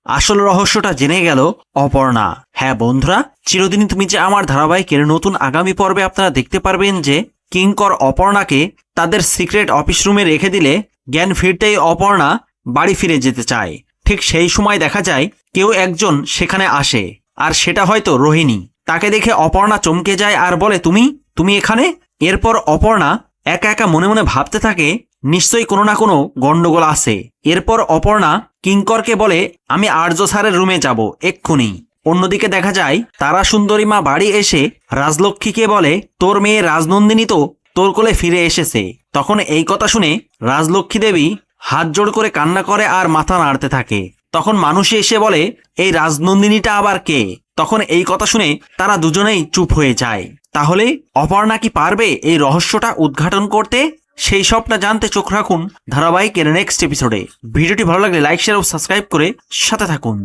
আসল রহস্যটা জেনে গেল অপর্ণা। হ্যাঁ বন্ধুরা, চিরদিনই তুমি যে আমার ধারাবাহিকের নতুন আগামী পর্বে আপনারা দেখতে পারবেন যে কিঙ্কর অপর্ণাকে তাদের সিক্রেট অফিস রুমে রেখে দিলে জ্ঞান ফিরতেই অপর্ণা বাড়ি ফিরে যেতে চায়। ঠিক সেই সময় দেখা যায় কেউ একজন সেখানে আসে, আর সেটা হয়তো রোহিণী। তাকে দেখে অপর্ণা চমকে যায় আর বলে, তুমি এখানে? এরপর অপর্ণা একা একা মনে মনে ভাবতে থাকে নিশ্চয়ই কোনো না কোনো গন্ডগোল আছে। এরপর অপর্ণা কিঙ্করকে বলে, আমি আর্য স্যারের রুমে যাব এক্ষুনি। অন্যদিকে দেখা যায় তারা সুন্দরী মা বাড়ি এসে রাজলক্ষ্মীকে বলে, তোর মেয়ে রাজনন্দিনী তো তোর কোলে ফিরে এসেছে। তখন এই কথা শুনে রাজলক্ষ্মী দেবী হাত জোড় করে কান্না করে আর মাথা নাড়তে থাকে। তখন মানুষে এসে বলে, এই রাজনন্দিনীটা আবার কে? তখন এই কথা শুনে তারা দুজনেই চুপ হয়ে যায়। তাহলে অপর্ণা কি পারবে এই রহস্যটা উদ্ঘাটন করতে? সেই সবটা জানতে চোখ রাখুন ধারাবাহিকের নেক্সট এপিসোডে। ভিডিওটি ভালো লাগলে লাইক, শেয়ার ও সাবস্ক্রাইব করে সাথে থাকুন।